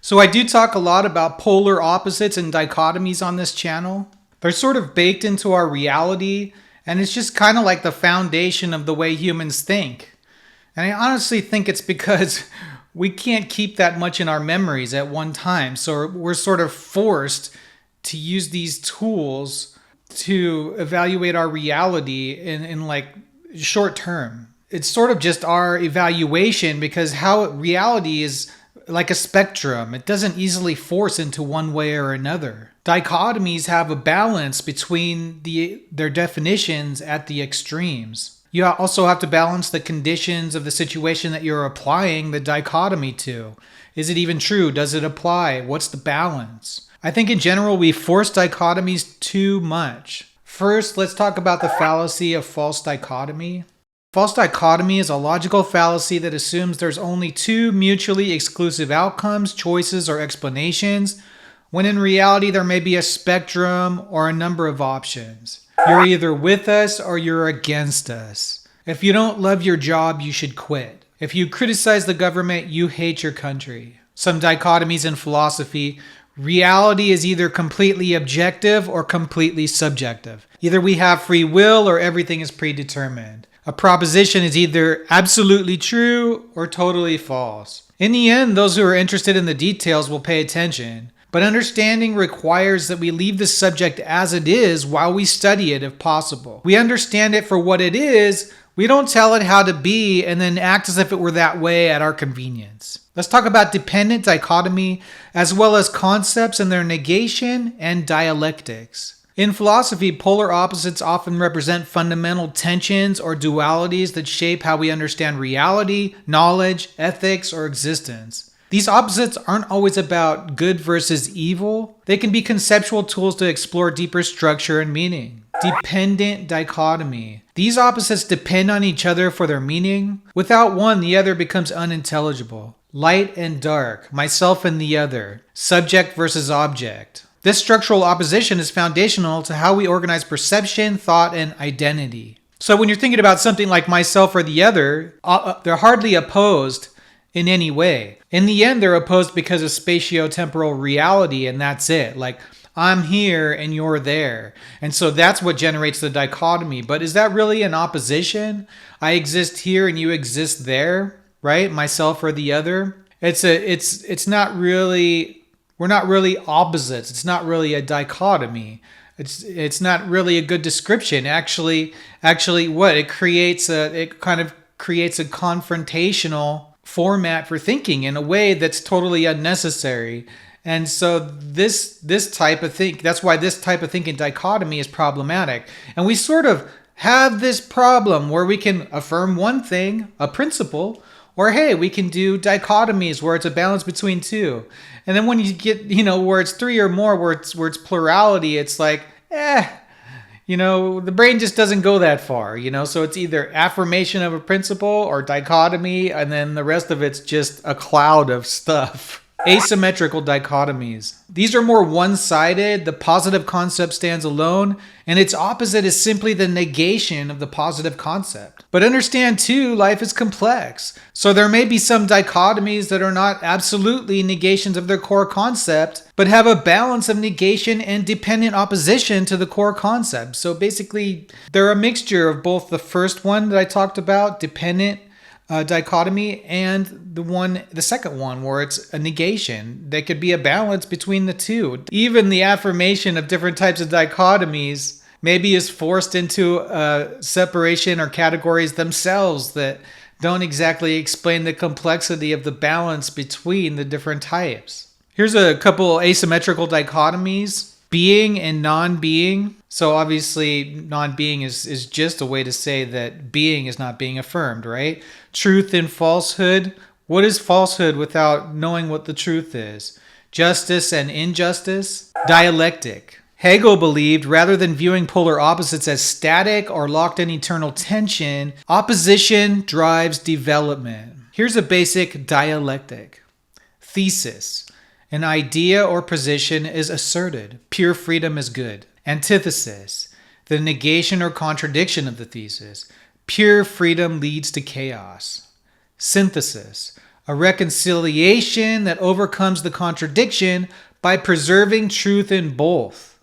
So I do talk a lot about polar opposites and dichotomies on this channel. They're sort of baked into our reality, and it's just kind of like the foundation of the way humans think. And I honestly think it's because we can't keep that much in our memories at one time. So we're sort of forced to use these tools to evaluate our reality in like short term. It's sort of just our evaluation because how reality is like a spectrum. It doesn't easily force into one way or another. Dichotomies have a balance between their definitions at the extremes. You also have to balance the conditions of the situation that you're applying the dichotomy to. Is it even true? Does it apply? What's the balance? I think in general we force dichotomies too much. First, let's talk about the fallacy of false dichotomy. False dichotomy is a logical fallacy that assumes there's only two mutually exclusive outcomes, choices, or explanations, when in reality there may be a spectrum or a number of options. You're either with us or you're against us. If you don't love your job, you should quit. If you criticize the government, you hate your country. Some dichotomies in philosophy: reality is either completely objective or completely subjective. Either we have free will or everything is predetermined. A proposition is either absolutely true or totally false. In the end, those who are interested in the details will pay attention, but understanding requires that we leave the subject as it is while we study it if possible. We understand it for what it is, we don't tell it how to be and then act as if it were that way at our convenience. Let's talk about dependent dichotomy as well as concepts and their negation and dialectics. In philosophy, polar opposites often represent fundamental tensions or dualities that shape how we understand reality, knowledge, ethics, or existence. These opposites aren't always about good versus evil. They can be conceptual tools to explore deeper structure and meaning. Dependent dichotomy. These opposites depend on each other for their meaning. Without one, the other becomes unintelligible. Light and dark, myself and the other, subject versus object. This structural opposition is foundational to how we organize perception, thought, and identity. So when you're thinking about something like myself or the other, they're hardly opposed in any way. In the end, they're opposed because of spatio-temporal reality, and that's it. Like, I'm here and you're there. And so that's what generates the dichotomy. But is that really an opposition? I exist here and you exist there, right? Myself or the other. It's not really... We're not really opposites. It's not really a dichotomy. It's not really a good description. Actually, what it kind of creates a confrontational format for thinking in a way that's totally unnecessary. And so this type of that's why this type of thinking dichotomy is problematic. And we sort of have this problem where we can affirm one thing, a principle, or hey, we can do dichotomies where it's a balance between two. And then when you get, where it's three or more, where it's plurality, it's like, the brain just doesn't go that far, So it's either affirmation of a principle or dichotomy, and then the rest of it's just a cloud of stuff. Asymmetrical dichotomies. These are more one-sided. The positive concept stands alone, and its opposite is simply the negation of the positive concept. But understand too, life is complex. So there may be some dichotomies that are not absolutely negations of their core concept, but have a balance of negation and dependent opposition to the core concept. So basically, they're a mixture of both the first one that I talked about, dependent dichotomy, and the second one where it's a negation. There could be a balance between the two. Even the affirmation of different types of dichotomies maybe is forced into a separation or categories themselves that don't exactly explain the complexity of the balance between the different types. Here's a couple asymmetrical dichotomies: being and non-being. So obviously non-being is just a way to say that being is not being affirmed, right? Truth and falsehood. What is falsehood without knowing what the truth is? Justice and injustice. Dialectic. Hegel believed rather than viewing polar opposites as static or locked in eternal tension, opposition drives development. Here's a basic dialectic. Thesis. An idea or position is asserted. Pure freedom is good. Antithesis. The negation or contradiction of the thesis. Pure freedom leads to chaos. Synthesis. a reconciliation that overcomes the contradiction by preserving truth in both.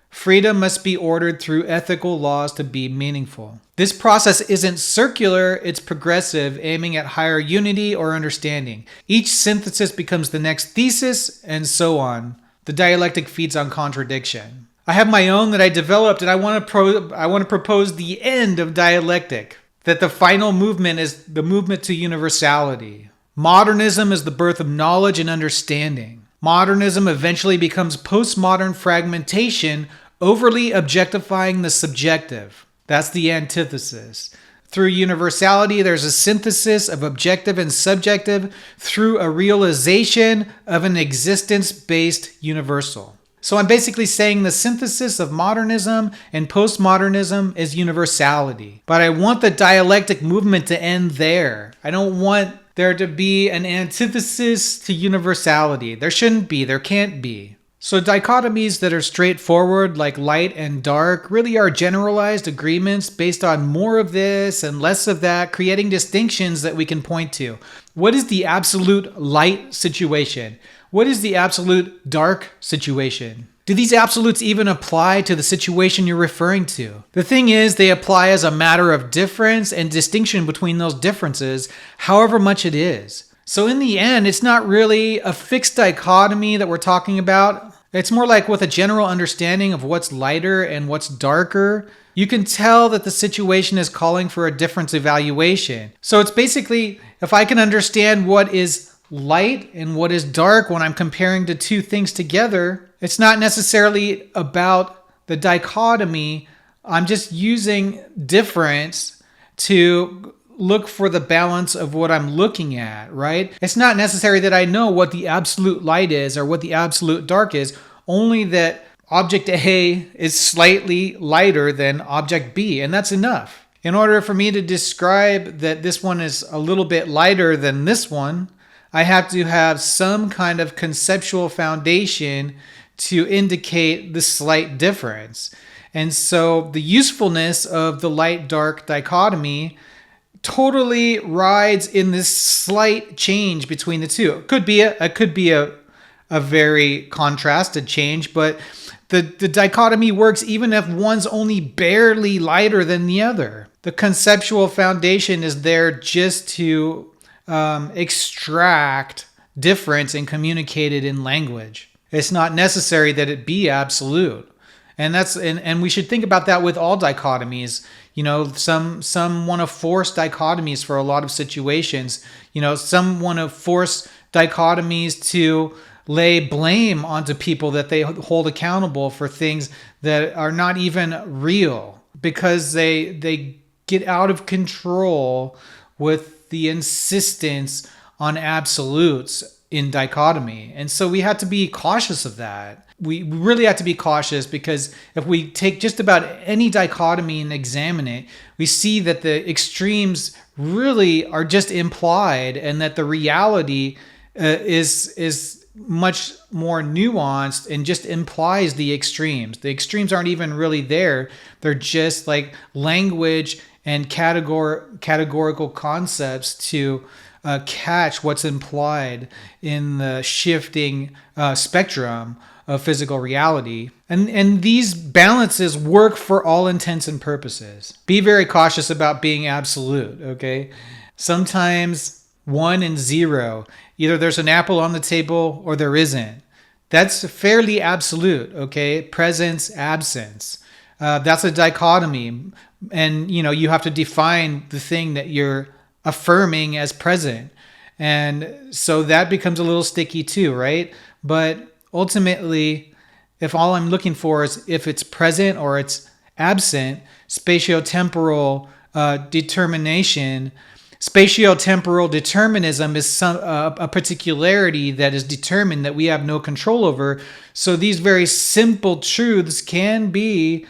Freedom must be ordered through ethical laws to be meaningful. This process isn't circular, it's progressive, aiming at higher unity or understanding. Each synthesis becomes the next thesis, and so on. The dialectic feeds on contradiction. I have my own that I developed, and I want to propose the end of dialectic, that the final movement is the movement to universality. Modernism is the birth of knowledge and understanding. Modernism eventually becomes postmodern fragmentation, overly objectifying the subjective. That's the antithesis. Through universality, there's a synthesis of objective and subjective through a realization of an existence-based universal. So I'm basically saying the synthesis of modernism and postmodernism is universality. But I want the dialectic movement to end there. I don't want there to be an antithesis to universality. There shouldn't be. There can't be. So dichotomies that are straightforward, like light and dark, really are generalized agreements based on more of this and less of that, creating distinctions that we can point to. What is the absolute light situation? What is the absolute dark situation? Do these absolutes even apply to the situation you're referring to? The thing is, they apply as a matter of difference and distinction between those differences, however much it is. So in the end, it's not really a fixed dichotomy that we're talking about. It's more like with a general understanding of what's lighter and what's darker. You can tell that the situation is calling for a difference evaluation. So it's basically, if I can understand what is light and what is dark when I'm comparing the two things together, it's not necessarily about the dichotomy. I'm just using difference to look for the balance of what I'm looking at, right? It's not necessary that I know what the absolute light is or what the absolute dark is, only that object A is slightly lighter than object B, and that's enough. In order for me to describe that this one is a little bit lighter than this one, I have to have some kind of conceptual foundation to indicate the slight difference. And so the usefulness of the light-dark dichotomy totally rides in this slight change between the two. It could be a very contrasted change, but the dichotomy works even if one's only barely lighter than the other. The conceptual foundation is there just to extract difference and communicate it in language. It's not necessary that it be absolute. And we should think about that with all dichotomies. You know, some want to force dichotomies for a lot of situations. You know, some want to force dichotomies to lay blame onto people that they hold accountable for things that are not even real, because they get out of control with the insistence on absolutes in dichotomy. And so we have to be cautious of that. We really have to be cautious, because if we take just about any dichotomy and examine it, we see that the extremes really are just implied, and that the reality is much more nuanced and just implies the extremes. The extremes aren't even really there. They're just like language and categorical concepts to catch what's implied in the shifting spectrum of physical reality. And these balances work for all intents and purposes. Be very cautious about being absolute, okay? Sometimes 1 and 0, either there's an apple on the table or there isn't. That's fairly absolute, okay? Presence, absence. That's a dichotomy. And, you know, you have to define the thing that you're affirming as present. And so that becomes a little sticky too, right? But ultimately, if all I'm looking for is if it's present or it's absent, spatiotemporal determinism is a particularity that is determined that we have no control over. So these very simple truths can be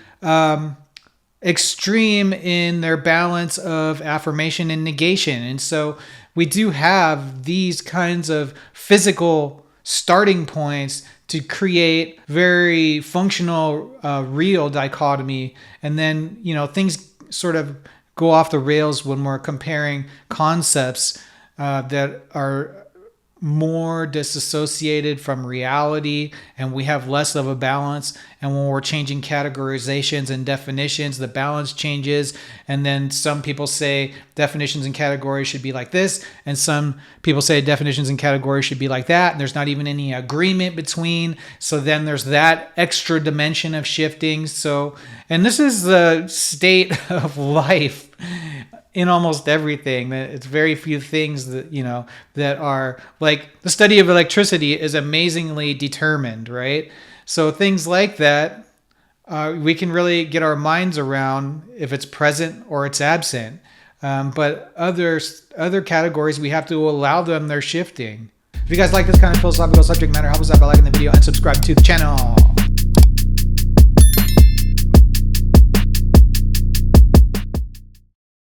extreme in their balance of affirmation and negation. And so we do have these kinds of physical starting points to create very functional, real dichotomy. And then, you know, things sort of go off the rails when we're comparing concepts that are more disassociated from reality, and we have less of a balance. And when we're changing categorizations and definitions, the balance changes. And then some people say definitions and categories should be like this, and some people say definitions and categories should be like that, and there's not even any agreement between. So then there's that extra dimension of shifting. So, and this is the state of life in almost everything. That it's very few things that, that are like the study of electricity is amazingly determined, right? So things like that, we can really get our minds around if it's present or it's absent. But other categories, we have to allow them, they're shifting. If you guys like this kind of philosophical subject matter, help us out by liking the video and subscribe to the channel.